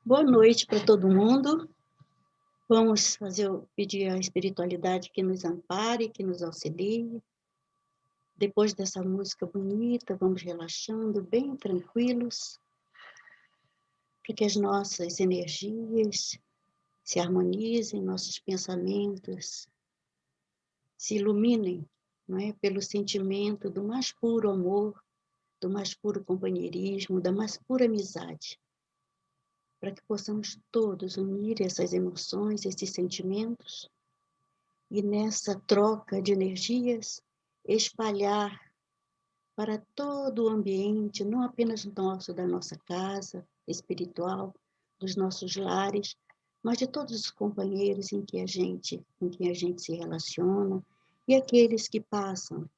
Boa noite para todo mundo. Vamos pedir à espiritualidade que nos ampare, que nos auxilie. Depois dessa música bonita, vamos relaxando, bem tranquilos, para que as nossas energias se harmonizem, nossos pensamentos se iluminem, não é? Pelo sentimento do mais puro amor, do mais puro companheirismo, da mais pura amizade. Para que possamos todos unir essas emoções, esses sentimentos, e nessa troca de energias, espalhar para todo o ambiente, não apenas da nossa casa espiritual, dos nossos lares, mas de todos os companheiros com quem a gente se relaciona, e aqueles que passam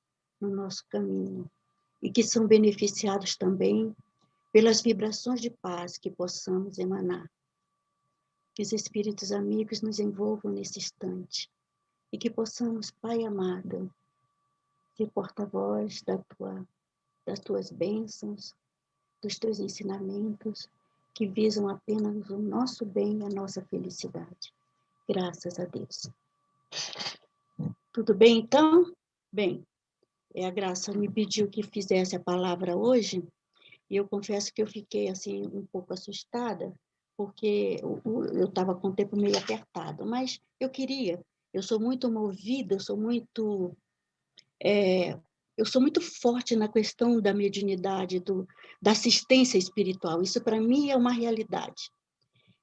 no nosso caminho, e que são beneficiados também pelas vibrações de paz que possamos emanar. Que os espíritos amigos nos envolvam nesse instante, e que possamos, Pai amado, ser porta-voz das tuas bênçãos, dos teus ensinamentos, que visam apenas o nosso bem e a nossa felicidade. Graças a Deus. Tudo bem, então? Bem, a Graça me pediu que fizesse a palavra hoje, e eu confesso que eu fiquei assim um pouco assustada, porque eu estava com o tempo meio apertado, mas eu sou muito movida, eu sou muito forte na questão da mediunidade, da assistência espiritual. Isso, para mim, é uma realidade.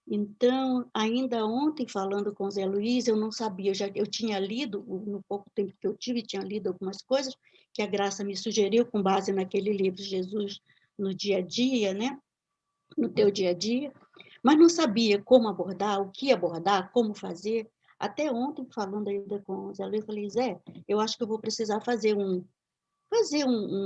Então, ainda ontem, falando com o Zé Luiz, eu não sabia, eu tinha lido, no pouco tempo que eu tive, tinha lido algumas coisas que a Graça me sugeriu, com base naquele livro Jesus no Dia a Dia, né? No teu dia a dia, mas não sabia como abordar, o que abordar, como fazer. Até ontem, falando ainda com o Zé Luiz, eu falei, Zé, eu acho que eu vou precisar fazer um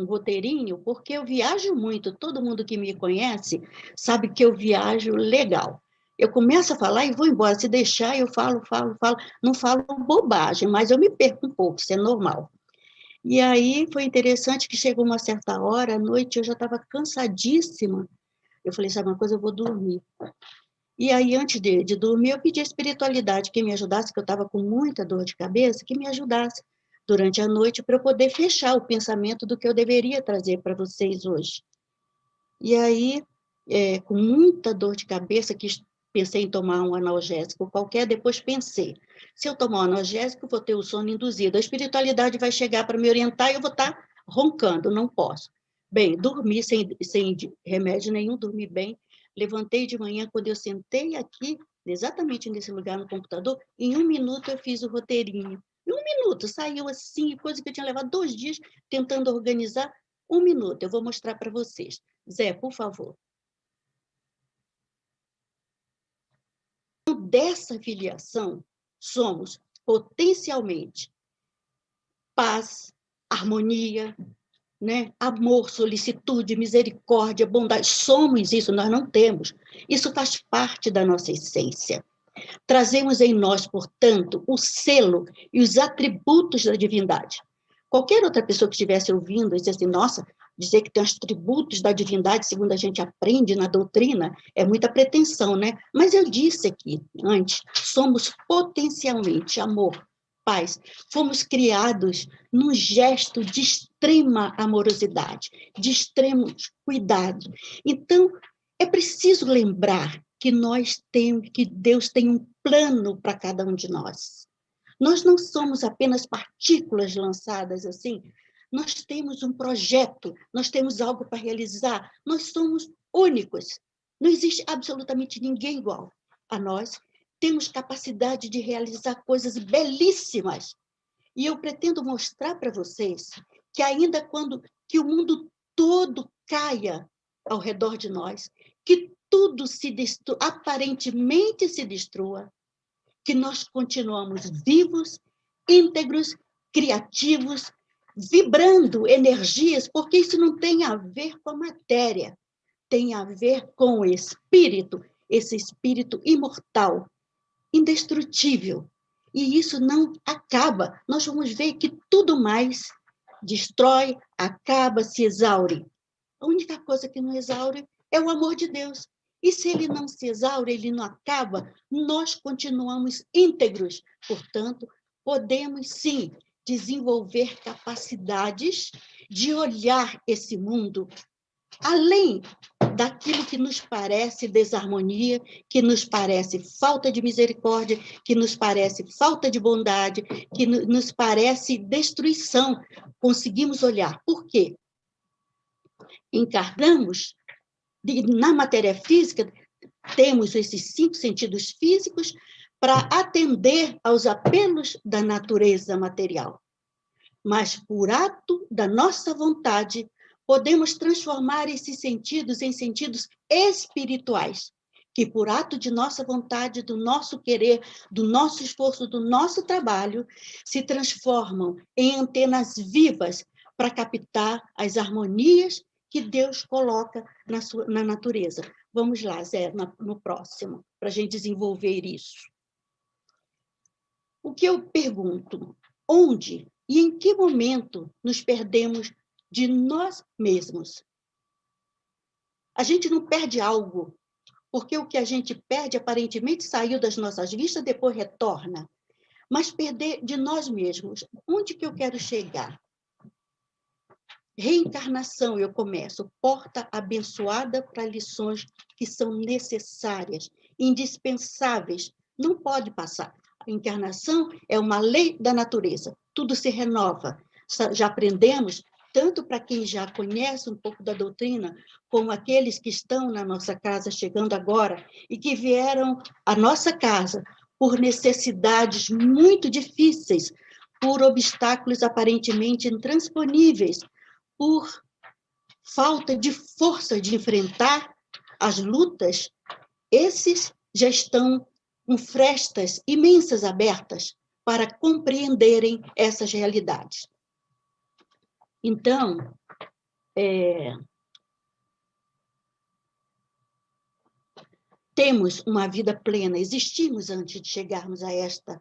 roteirinho, porque eu viajo muito. Todo mundo que me conhece sabe que eu viajo legal. Eu começo a falar e vou embora. Se deixar, eu falo. Não falo bobagem, mas eu me perco um pouco, isso é normal. E aí foi interessante que chegou uma certa hora, à noite, eu já estava cansadíssima. Eu falei, sabe uma coisa, eu vou dormir. E aí, antes de dormir, eu pedi à espiritualidade que me ajudasse, que eu estava com muita dor de cabeça, que me ajudasse durante a noite para eu poder fechar o pensamento do que eu deveria trazer para vocês hoje. E aí, com muita dor de cabeça, que pensei em tomar um analgésico qualquer, depois pensei, se eu tomar um analgésico, eu vou ter o sono induzido. A espiritualidade vai chegar para me orientar e eu vou estar roncando, não posso. Bem, dormi sem remédio nenhum, dormi bem. Levantei de manhã, quando eu sentei aqui, exatamente nesse lugar no computador, em 1 minuto eu fiz o roteirinho. Em 1 minuto, saiu assim, coisa que eu tinha levado 2 dias tentando organizar. 1 minuto, eu vou mostrar para vocês. Zé, por favor. Dessa filiação, somos potencialmente paz, harmonia, né? Amor, solicitude, misericórdia, bondade. Somos isso, nós não temos. Isso faz parte da nossa essência. Trazemos em nós, portanto, o selo e os atributos da divindade. Qualquer outra pessoa que estivesse ouvindo e dissesse assim, nossa, dizer que tem os atributos da divindade, segundo a gente aprende na doutrina, é muita pretensão, né? Mas eu disse aqui antes, somos potencialmente amor, paz. Fomos criados num gesto de extrema amorosidade, de extremo cuidado. Então, é preciso lembrar que Deus tem um plano para cada um de nós. Nós não somos apenas partículas lançadas assim, nós temos um projeto, nós temos algo para realizar, nós somos únicos. Não existe absolutamente ninguém igual a nós. Temos capacidade de realizar coisas belíssimas. E eu pretendo mostrar para vocês que ainda quando que o mundo todo caia ao redor de nós, que tudo aparentemente se destrua, que nós continuamos vivos, íntegros, criativos, vibrando energias, porque isso não tem a ver com a matéria, tem a ver com o espírito, esse espírito imortal, indestrutível. E isso não acaba. Nós vamos ver que tudo mais destrói, acaba, se exaure. A única coisa que não exaure é o amor de Deus. E se ele não se exaure, ele não acaba, nós continuamos íntegros. Portanto, podemos sim desenvolver capacidades de olhar esse mundo além daquilo que nos parece desarmonia, que nos parece falta de misericórdia, que nos parece falta de bondade, que nos parece destruição. Conseguimos olhar. Por quê? Encarnamos na matéria física, temos esses 5 sentidos físicos para atender aos apelos da natureza material. Mas, por ato da nossa vontade, podemos transformar esses sentidos em sentidos espirituais, que, por ato de nossa vontade, do nosso querer, do nosso esforço, do nosso trabalho, se transformam em antenas vivas para captar as harmonias que Deus coloca na natureza. Vamos lá, Zé, no próximo, para a gente desenvolver isso. O que eu pergunto? Onde e em que momento nos perdemos de nós mesmos? A gente não perde algo, porque o que a gente perde aparentemente saiu das nossas vistas, depois retorna. Mas perder de nós mesmos, onde que eu quero chegar? Reencarnação, eu começo, porta abençoada para lições que são necessárias, indispensáveis, não pode passar. A encarnação é uma lei da natureza, tudo se renova. Já aprendemos, tanto para quem já conhece um pouco da doutrina, como aqueles que estão na nossa casa chegando agora e que vieram à nossa casa por necessidades muito difíceis, por obstáculos aparentemente intransponíveis, por falta de força de enfrentar as lutas, esses já estão com frestas imensas abertas para compreenderem essas realidades. Então, temos uma vida plena, existimos antes de chegarmos a esta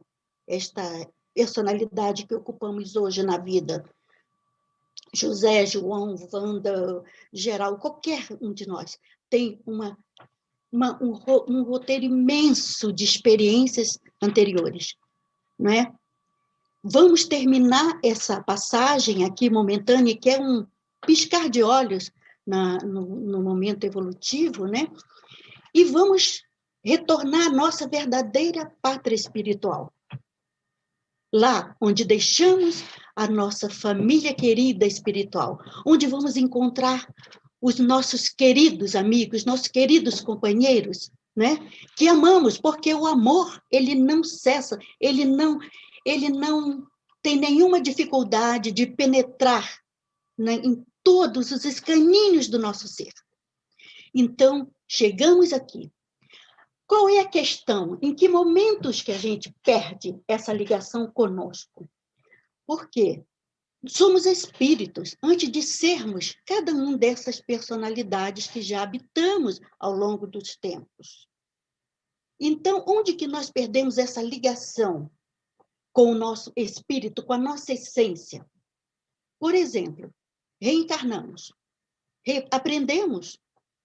personalidade que ocupamos hoje na vida. José, João, Wanda, geral, qualquer um de nós tem um roteiro imenso de experiências anteriores, não é? Vamos terminar essa passagem aqui momentânea, que é um piscar de olhos no momento evolutivo, né? E vamos retornar à nossa verdadeira pátria espiritual. Lá onde deixamos a nossa família querida espiritual, onde vamos encontrar os nossos queridos amigos, nossos queridos companheiros, né? Que amamos, porque o amor, ele não cessa, ele não tem nenhuma dificuldade de penetrar, né, em todos os escaninhos do nosso ser. Então, chegamos aqui. Qual é a questão? Em que momentos que a gente perde essa ligação conosco? Por quê? Somos espíritos, antes de sermos cada um dessas personalidades que já habitamos ao longo dos tempos. Então, onde que nós perdemos essa ligação com o nosso espírito, com a nossa essência? Por exemplo, reencarnamos. Aprendemos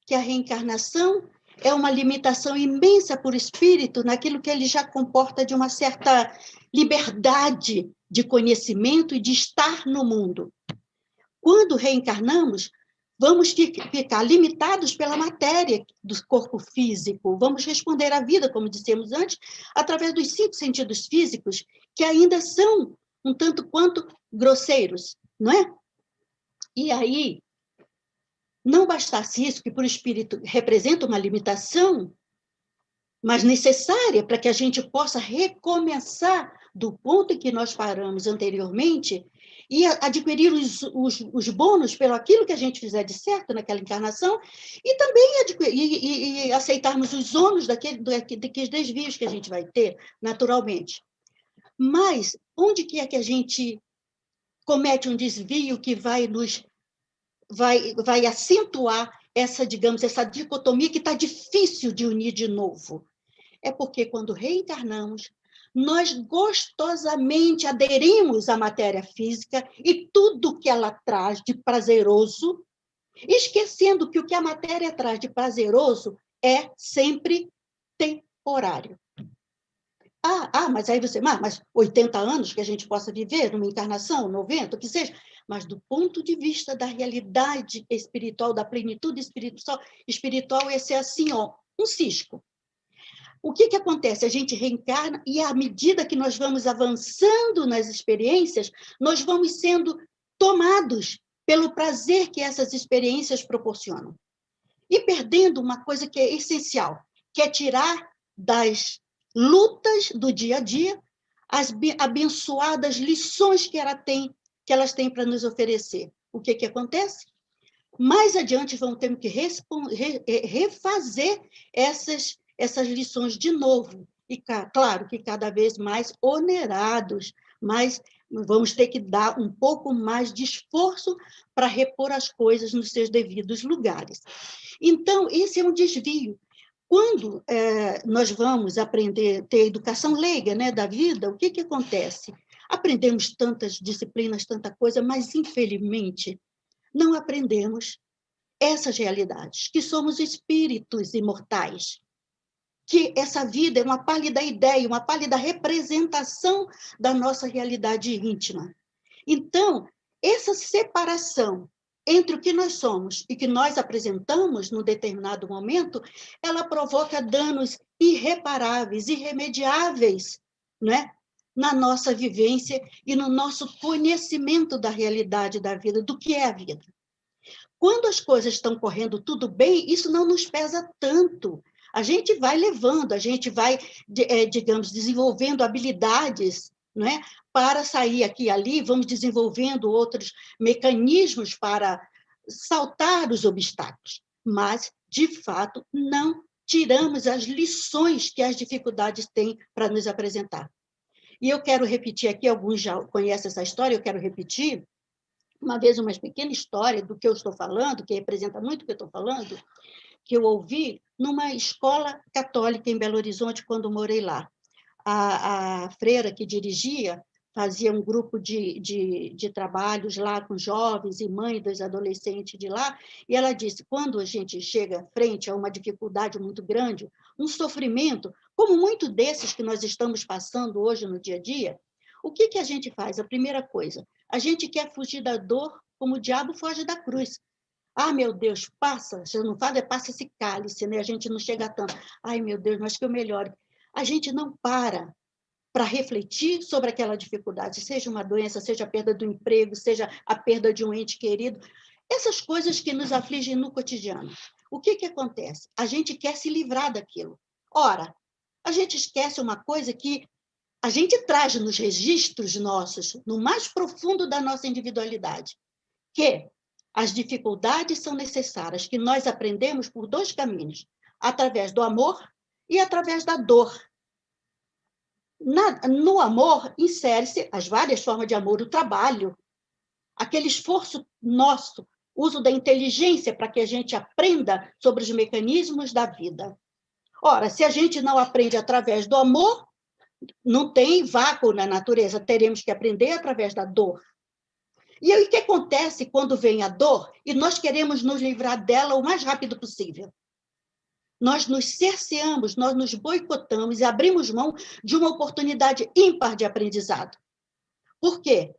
que a reencarnação é uma limitação imensa para o espírito naquilo que ele já comporta de uma certa liberdade de conhecimento e de estar no mundo. Quando reencarnamos, vamos ficar limitados pela matéria do corpo físico, vamos responder à vida, como dissemos antes, através dos 5 sentidos físicos, que ainda são um tanto quanto grosseiros, não é? E aí, não bastasse isso, que para o espírito representa uma limitação, mas necessária para que a gente possa recomeçar do ponto em que nós paramos anteriormente e adquirir os bônus pelo aquilo que a gente fizer de certo naquela encarnação e também e aceitarmos os ônus daqueles desvios que a gente vai ter, naturalmente. Mas onde que é que a gente comete um desvio que vai acentuar essa, digamos, essa dicotomia que está difícil de unir de novo? É porque quando reencarnamos, nós gostosamente aderimos à matéria física e tudo que ela traz de prazeroso, esquecendo que o que a matéria traz de prazeroso é sempre temporário. Mas aí você, mas 80 anos que a gente possa viver numa encarnação, 90, o que seja, mas do ponto de vista da realidade espiritual, da plenitude espiritual, esse é assim, ó, um cisco. O que acontece? A gente reencarna e, à medida que nós vamos avançando nas experiências, nós vamos sendo tomados pelo prazer que essas experiências proporcionam. E perdendo uma coisa que é essencial, que é tirar das lutas do dia a dia as abençoadas lições que elas têm para nos oferecer. O que acontece? Mais adiante vamos ter que refazer essas lições de novo. E, claro, que cada vez mais onerados, mas vamos ter que dar um pouco mais de esforço para repor as coisas nos seus devidos lugares. Então, esse é um desvio. Quando nós vamos aprender, ter educação leiga, né, da vida, o que acontece? Aprendemos tantas disciplinas, tanta coisa, mas, infelizmente, não aprendemos essas realidades, que somos espíritos imortais, que essa vida é uma pálida ideia, uma pálida representação da nossa realidade íntima. Então, essa separação entre o que nós somos e que nós apresentamos num determinado momento, ela provoca danos irreparáveis, irremediáveis, né? Na nossa vivência e no nosso conhecimento da realidade da vida, do que é a vida. Quando as coisas estão correndo tudo bem, isso não nos pesa tanto. A gente vai levando, a gente vai, digamos, desenvolvendo habilidades, não é? Para sair aqui e ali, vamos desenvolvendo outros mecanismos para saltar os obstáculos. Mas, de fato, não tiramos as lições que as dificuldades têm para nos apresentar. E eu quero repetir aqui, alguns já conhecem essa história, eu quero repetir, uma vez uma pequena história do que eu estou falando, que representa muito o que eu estou falando, que eu ouvi numa escola católica em Belo Horizonte, quando morei lá. A freira que dirigia fazia um grupo de trabalhos lá com jovens e mães dos adolescentes de lá, e ela disse, quando a gente chega frente a uma dificuldade muito grande, um sofrimento, como muito desses que nós estamos passando hoje no dia a dia, o que a gente faz? A primeira coisa, a gente quer fugir da dor como o diabo foge da cruz. Meu Deus, passa, se eu não falo, passa esse cálice, né? A gente não chega a tanto. Ai, meu Deus, mas que eu melhore. A gente não para refletir sobre aquela dificuldade, seja uma doença, seja a perda do emprego, seja a perda de um ente querido, essas coisas que nos afligem no cotidiano. O que acontece? A gente quer se livrar daquilo. Ora, a gente esquece uma coisa que a gente traz nos registros nossos, no mais profundo da nossa individualidade, que as dificuldades são necessárias, que nós aprendemos por dois caminhos, através do amor e através da dor. No amor, insere-se as várias formas de amor, o trabalho, aquele esforço nosso, uso da inteligência para que a gente aprenda sobre os mecanismos da vida. Ora, se a gente não aprende através do amor, não tem vácuo na natureza, teremos que aprender através da dor. E aí, o que acontece quando vem a dor e nós queremos nos livrar dela o mais rápido possível? Nós nos cerceamos, nós nos boicotamos e abrimos mão de uma oportunidade ímpar de aprendizado. Por quê?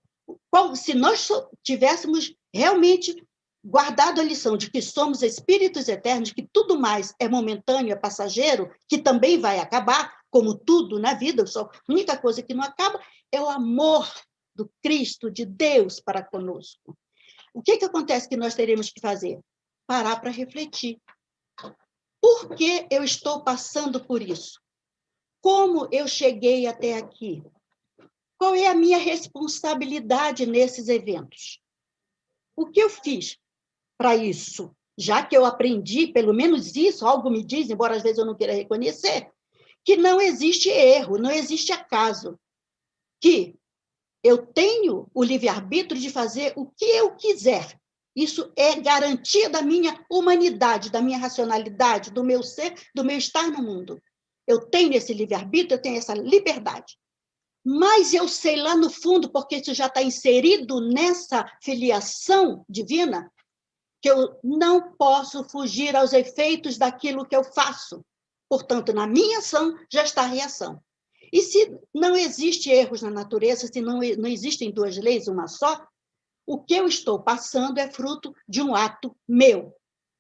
Se nós tivéssemos realmente guardado a lição de que somos espíritos eternos, que tudo mais é momentâneo, é passageiro, que também vai acabar, como tudo na vida, só a única coisa que não acaba é o amor do Cristo, de Deus para conosco. O que acontece que nós teremos que fazer? Parar para refletir. Por que eu estou passando por isso? Como eu cheguei até aqui? Qual é a minha responsabilidade nesses eventos? O que eu fiz para isso? Já que eu aprendi, pelo menos isso, algo me diz, embora às vezes eu não queira reconhecer, que não existe erro, não existe acaso. Que eu tenho o livre-arbítrio de fazer o que eu quiser. Isso é garantia da minha humanidade, da minha racionalidade, do meu ser, do meu estar no mundo. Eu tenho esse livre-arbítrio, eu tenho essa liberdade. Mas eu sei lá no fundo, porque isso já está inserido nessa filiação divina, que eu não posso fugir aos efeitos daquilo que eu faço. Portanto, na minha ação já está a reação. E se não existe erros na natureza, se não existem duas leis, uma só, o que eu estou passando é fruto de um ato meu,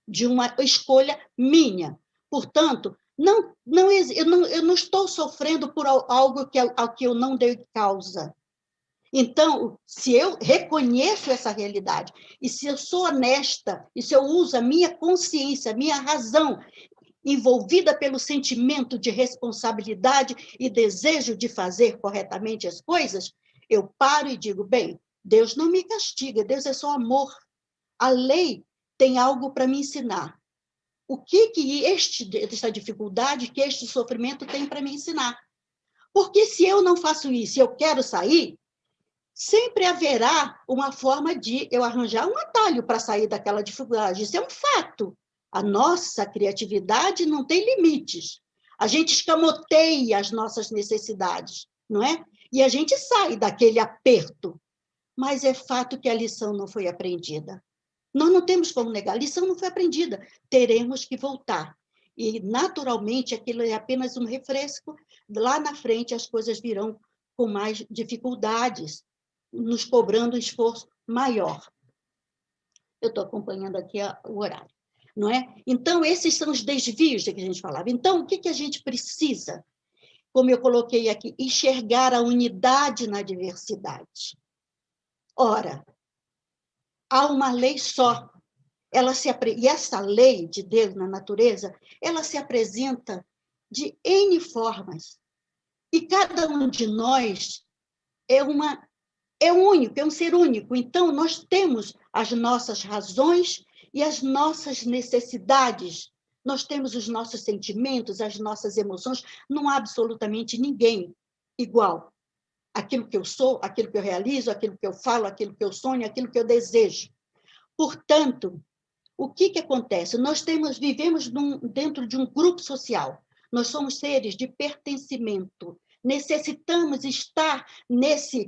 de uma escolha minha. Portanto, eu não estou sofrendo por algo ao que eu não dei causa. Então, se eu reconheço essa realidade, e se eu sou honesta, e se eu uso a minha consciência, a minha razão, envolvida pelo sentimento de responsabilidade e desejo de fazer corretamente as coisas, eu paro e digo, bem, Deus não me castiga, Deus é só amor. A lei tem algo para me ensinar. O que esta dificuldade, que este sofrimento tem para me ensinar? Porque se eu não faço isso e eu quero sair, sempre haverá uma forma de eu arranjar um atalho para sair daquela dificuldade. Isso é um fato. A nossa criatividade não tem limites. A gente escamoteia as nossas necessidades, não é? E a gente sai daquele aperto. Mas é fato que a lição não foi aprendida. Nós não temos como negar, a lição não foi aprendida. Teremos que voltar. E, naturalmente, aquilo é apenas um refresco. Lá na frente, as coisas virão com mais dificuldades, nos cobrando um esforço maior. Eu estou acompanhando aqui o horário, não é? Então, esses são os desvios de que a gente falava. Então, o que a gente precisa? Como eu coloquei aqui, enxergar a unidade na diversidade. Ora, há uma lei só. E essa lei de Deus na natureza, ela se apresenta de N formas. E cada um de nós é único, é um ser único. Então, nós temos as nossas razões e as nossas necessidades. Nós temos os nossos sentimentos, as nossas emoções. Não há absolutamente ninguém igual. Aquilo que eu sou, aquilo que eu realizo, aquilo que eu falo, aquilo que eu sonho, aquilo que eu desejo. Portanto, o que acontece? Nós vivemos dentro de um grupo social. Nós somos seres de pertencimento. Necessitamos estar nessa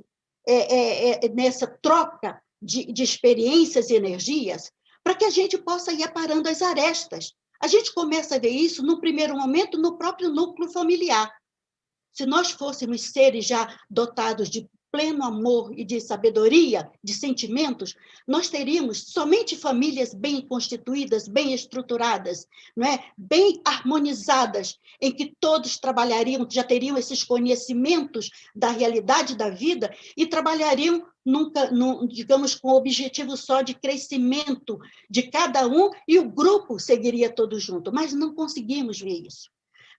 troca de experiências e energias para que a gente possa ir aparando as arestas. A gente começa a ver isso, no primeiro momento, no próprio núcleo familiar. Se nós fôssemos seres já dotados de pleno amor e de sabedoria, de sentimentos, nós teríamos somente famílias bem constituídas, bem estruturadas, não é? Bem harmonizadas, em que todos trabalhariam, já teriam esses conhecimentos da realidade da vida e trabalhariam digamos, com o objetivo só de crescimento de cada um e o grupo seguiria todo junto. Mas não conseguimos ver isso.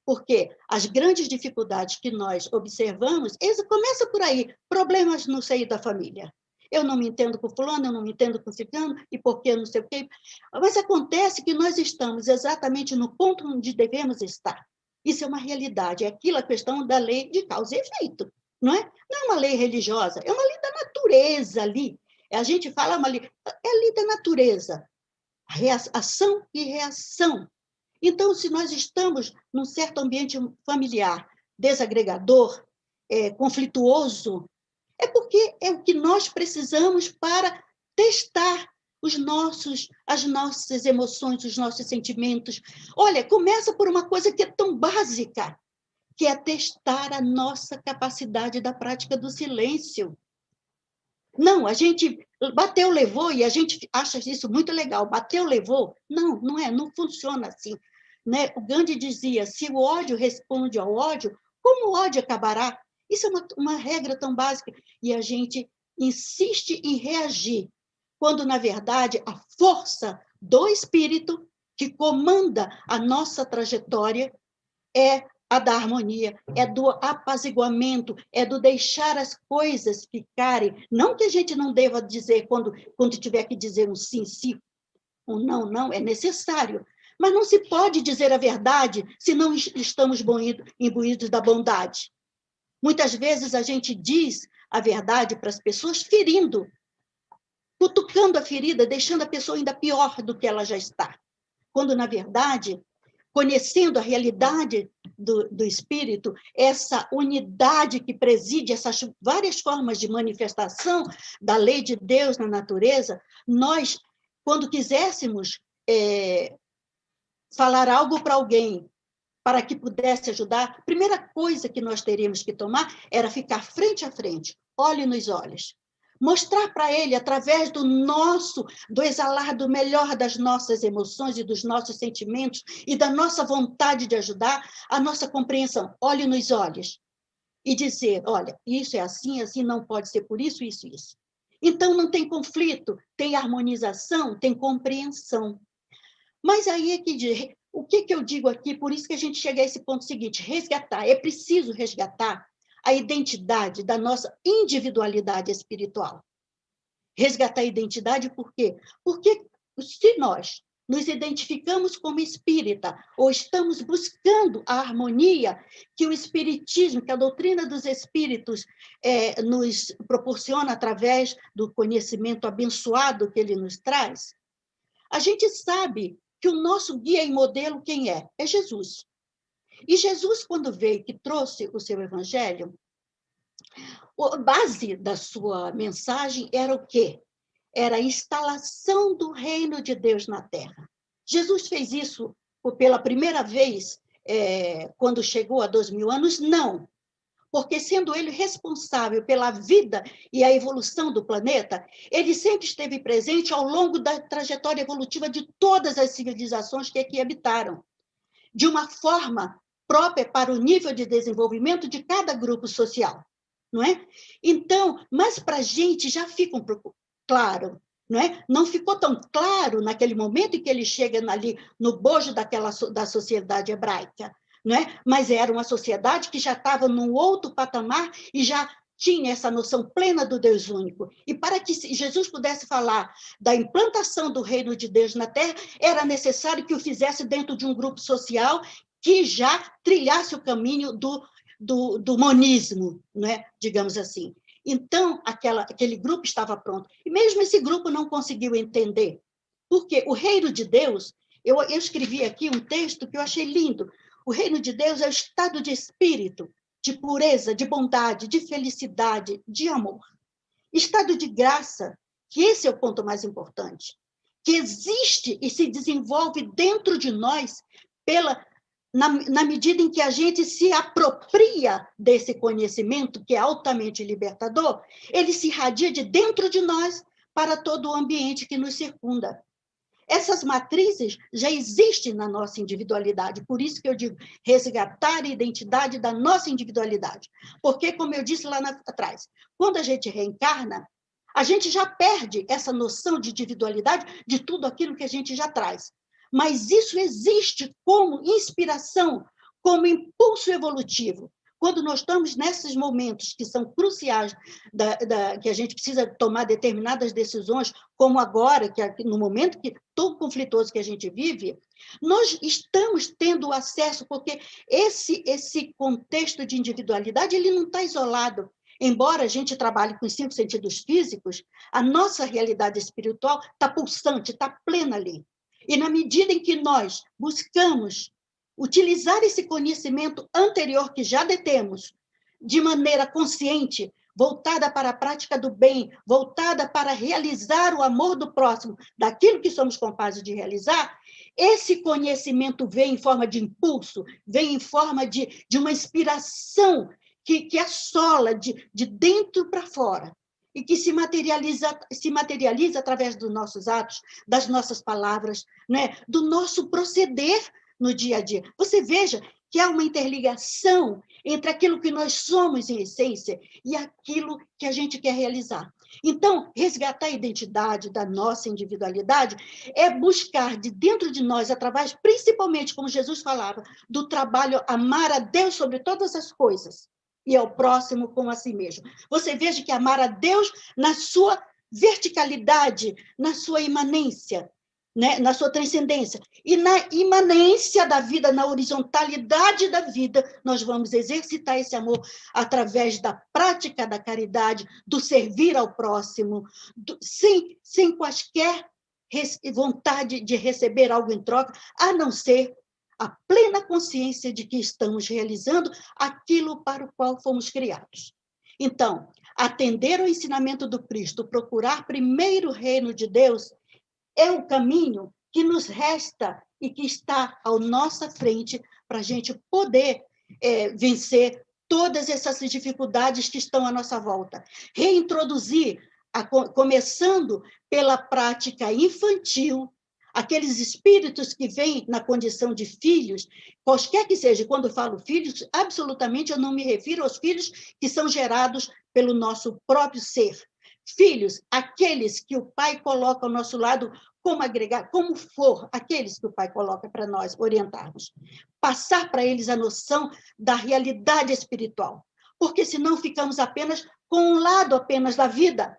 Porque as grandes dificuldades que nós observamos, começa por aí, problemas no seio da família. Eu não me entendo com fulano, eu não me entendo com ciclano, e por que não sei o quê. Mas acontece que nós estamos exatamente no ponto onde devemos estar. Isso é uma realidade, é aquilo a questão da lei de causa e efeito, não é? Não é uma lei religiosa, é uma lei da natureza ali. A gente fala, é a lei da natureza. Ação e reação. Então, se nós estamos num certo ambiente familiar desagregador, conflituoso, é porque é o que nós precisamos para testar as nossas emoções, os nossos sentimentos. Olha, começa por uma coisa que é tão básica, que é testar a nossa capacidade da prática do silêncio. Não, a gente bateu, levou, e a gente acha isso muito legal. Bateu, levou. Não, não funciona assim. Né? O Gandhi dizia, se o ódio responde ao ódio, como o ódio acabará? Isso é uma regra tão básica. E a gente insiste em reagir, quando, na verdade, a força do espírito que comanda a nossa trajetória é a da harmonia, é do apaziguamento, é do deixar as coisas ficarem. Não que a gente não deva dizer, quando tiver que dizer um sim, sim, um não, não, é necessário. Mas não se pode dizer a verdade se não estamos imbuídos da bondade. Muitas vezes a gente diz a verdade para as pessoas ferindo, cutucando a ferida, deixando a pessoa ainda pior do que ela já está. Quando, na verdade, conhecendo a realidade do espírito, essa unidade que preside essas várias formas de manifestação da lei de Deus na natureza, nós quando quiséssemos falar algo para alguém, para que pudesse ajudar, a primeira coisa que nós teríamos que tomar era ficar frente a frente, olho nos olhos. Mostrar para ele, através do exalar do melhor das nossas emoções e dos nossos sentimentos e da nossa vontade de ajudar, a nossa compreensão, olho nos olhos. E dizer, olha, isso é assim, assim, não pode ser por isso, isso, isso. Então, não tem conflito, tem harmonização, tem compreensão. Mas aí é que o que eu digo aqui, por isso que a gente chega a esse ponto seguinte, resgatar, é preciso resgatar a identidade da nossa individualidade espiritual. Resgatar a identidade por quê? Porque se nós nos identificamos como espírita, ou estamos buscando a harmonia que o espiritismo, que a doutrina dos espíritos nos proporciona através do conhecimento abençoado que ele nos traz, a gente sabe que o nosso guia e modelo quem é? É Jesus. E Jesus, quando veio, que trouxe o seu evangelho, a base da sua mensagem era o quê? Era a instalação do reino de Deus na Terra. Jesus fez isso pela primeira vez, quando chegou a 2000 anos? Não, porque sendo ele responsável pela vida e a evolução do planeta, ele sempre esteve presente ao longo da trajetória evolutiva de todas as civilizações que aqui habitaram, de uma forma própria para o nível de desenvolvimento de cada grupo social, não é? Então, mas para a gente já fica um pouco claro, não é? Não ficou tão claro naquele momento em que ele chega ali no bojo da sociedade hebraica, não é? Mas era uma sociedade que já estava num outro patamar e já tinha essa noção plena do Deus único. E para que Jesus pudesse falar da implantação do reino de Deus na Terra, era necessário que o fizesse dentro de um grupo social que já trilhasse o caminho do monismo, não é? Digamos assim. Então, aquele grupo estava pronto. E mesmo esse grupo não conseguiu entender. Porque o reino de Deus, eu escrevi aqui um texto que eu achei lindo. O reino de Deus é o estado de espírito, de pureza, de bondade, de felicidade, de amor. Estado de graça, que esse é o ponto mais importante, que existe e se desenvolve dentro de nós na medida em que a gente se apropria desse conhecimento, que é altamente libertador, ele se irradia de dentro de nós para todo o ambiente que nos circunda. Essas matrizes já existem na nossa individualidade, por isso que eu digo resgatar a identidade da nossa individualidade. Porque, como eu disse lá atrás, quando a gente reencarna, a gente já perde essa noção de individualidade de tudo aquilo que a gente já traz. Mas isso existe como inspiração, como impulso evolutivo. Quando nós estamos nesses momentos que são cruciais, que a gente precisa tomar determinadas decisões, como agora, no momento tão conflituoso que a gente vive, nós estamos tendo acesso, porque esse contexto de individualidade ele não está isolado. Embora a gente trabalhe com os 5 sentidos físicos, a nossa realidade espiritual está pulsante, está plena ali. E na medida em que nós buscamos utilizar esse conhecimento anterior que já detemos, de maneira consciente, voltada para a prática do bem, voltada para realizar o amor do próximo, daquilo que somos capazes de realizar, esse conhecimento vem em forma de impulso, vem em forma de uma inspiração que assola de dentro para fora e que se materializa através dos nossos atos, das nossas palavras, né? Do nosso proceder no dia a dia. Você veja que há uma interligação entre aquilo que nós somos em essência e aquilo que a gente quer realizar. Então, resgatar a identidade da nossa individualidade é buscar de dentro de nós, através, principalmente, como Jesus falava, do trabalho amar a Deus sobre todas as coisas e ao próximo como a si mesmo. Você veja que amar a Deus na sua verticalidade, na sua imanência, né? Na sua transcendência. E na imanência da vida, na horizontalidade da vida, nós vamos exercitar esse amor através da prática da caridade, do servir ao próximo, sem quaisquer vontade de receber algo em troca, a não ser a plena consciência de que estamos realizando aquilo para o qual fomos criados. Então, atender ao ensinamento do Cristo, procurar primeiro o reino de Deus, é o caminho que nos resta e que está à nossa frente para a gente poder vencer todas essas dificuldades que estão à nossa volta. Reintroduzir, começando pela prática infantil, aqueles espíritos que vêm na condição de filhos, quaisquer que seja, quando eu falo filhos, absolutamente eu não me refiro aos filhos que são gerados pelo nosso próprio ser. Filhos, aqueles que o pai coloca ao nosso lado como agregar, como for, aqueles que o pai coloca para nós orientarmos. Passar para eles a noção da realidade espiritual, porque senão ficamos apenas com um lado apenas da vida.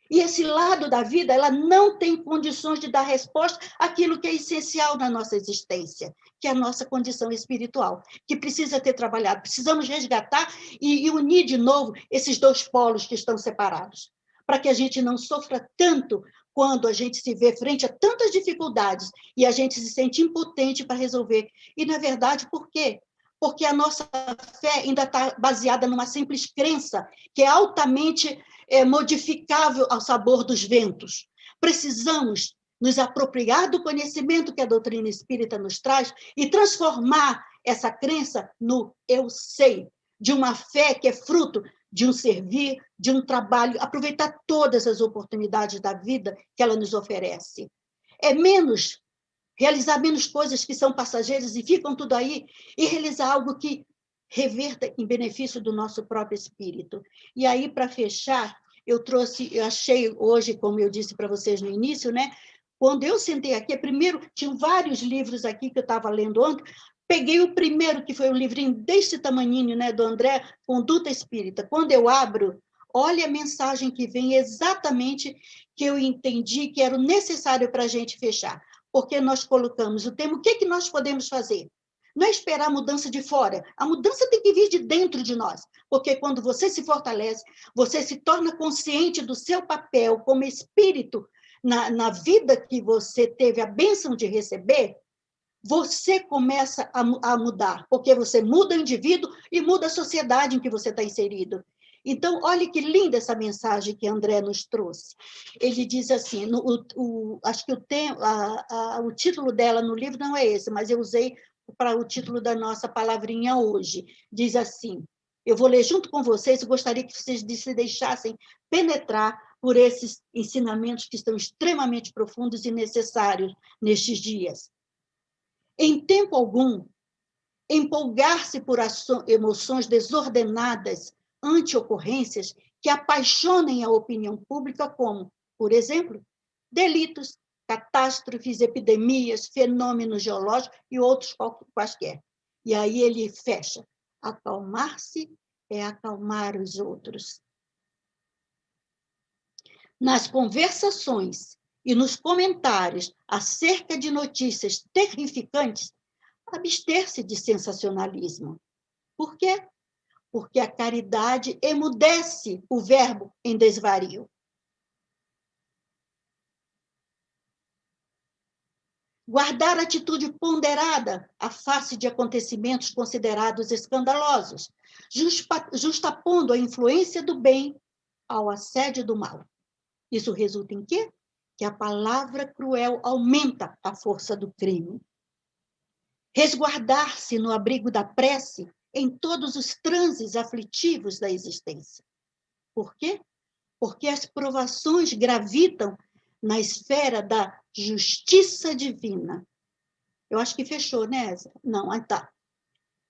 E esse lado da vida, ela não tem condições de dar resposta àquilo que é essencial na nossa existência, que é a nossa condição espiritual, que precisa ter trabalhado. Precisamos resgatar e unir de novo esses dois polos que estão separados, para que a gente não sofra tanto quando a gente se vê frente a tantas dificuldades e a gente se sente impotente para resolver. E, na verdade, por quê? Porque a nossa fé ainda está baseada numa simples crença que é altamente modificável ao sabor dos ventos. Precisamos nos apropriar do conhecimento que a doutrina espírita nos traz e transformar essa crença no eu sei, de uma fé que é fruto de um servir, de um trabalho, aproveitar todas as oportunidades da vida que ela nos oferece. Realizar menos coisas que são passageiras e ficam tudo aí, e realizar algo que reverta em benefício do nosso próprio espírito. E aí, para fechar, eu achei hoje, como eu disse para vocês no início, né? Quando eu sentei aqui, primeiro, tinham vários livros aqui que eu estava lendo ontem, peguei o primeiro, que foi um livrinho desse tamaninho, né, do André, Conduta Espírita. Quando eu abro, olha a mensagem que vem exatamente que eu entendi que era o necessário para a gente fechar. Porque nós colocamos o tema, o que nós podemos fazer? Não é esperar a mudança de fora, a mudança tem que vir de dentro de nós, porque quando você se fortalece, você se torna consciente do seu papel como espírito na vida que você teve a bênção de receber, você começa a mudar, porque você muda o indivíduo e muda a sociedade em que você está inserido. Então, olha que linda essa mensagem que André nos trouxe. Ele diz assim, acho que o título dela no livro não é esse, mas eu usei para o título da nossa palavrinha hoje. Diz assim, eu vou ler junto com vocês, eu gostaria que vocês se deixassem penetrar por esses ensinamentos que estão extremamente profundos e necessários nestes dias. Em tempo algum, empolgar-se por emoções desordenadas ante ocorrências que apaixonem a opinião pública, como, por exemplo, delitos, catástrofes, epidemias, fenômenos geológicos e outros quaisquer. E aí ele fecha. Acalmar-se é acalmar os outros. Nas conversações e nos comentários acerca de notícias terrificantes, abster-se de sensacionalismo. Por quê? Porque a caridade emudece o verbo em desvario. Guardar atitude ponderada à face de acontecimentos considerados escandalosos, justapondo a influência do bem ao assédio do mal. Isso resulta em quê? Que a palavra cruel aumenta a força do crime. Resguardar-se no abrigo da prece em todos os transes aflitivos da existência. Por quê? Porque as provações gravitam na esfera da justiça divina. Eu acho que fechou, né, Ezra? Não, tá.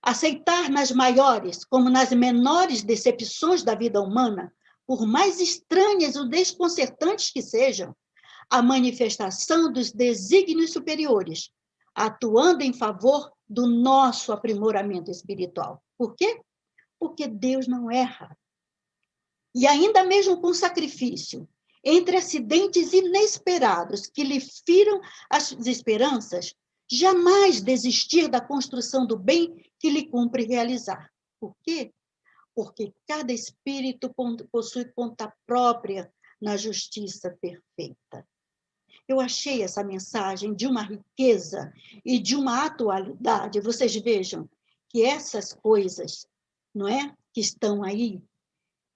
Aceitar nas maiores como nas menores decepções da vida humana, por mais estranhas ou desconcertantes que sejam, a manifestação dos desígnios superiores, atuando em favor do nosso aprimoramento espiritual. Por quê? Porque Deus não erra. E ainda mesmo com sacrifício, entre acidentes inesperados que lhe firam as esperanças, jamais desistir da construção do bem que lhe cumpre realizar. Por quê? Porque cada espírito possui conta própria na justiça perfeita. Eu achei essa mensagem de uma riqueza e de uma atualidade. Vocês vejam que essas coisas, não é, que estão aí,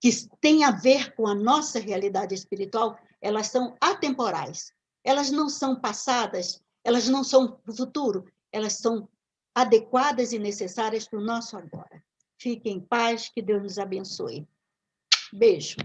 que têm a ver com a nossa realidade espiritual, elas são atemporais. Elas não são passadas, elas não são para o futuro, elas são adequadas e necessárias para o nosso agora. Fiquem em paz, que Deus nos abençoe. Beijo.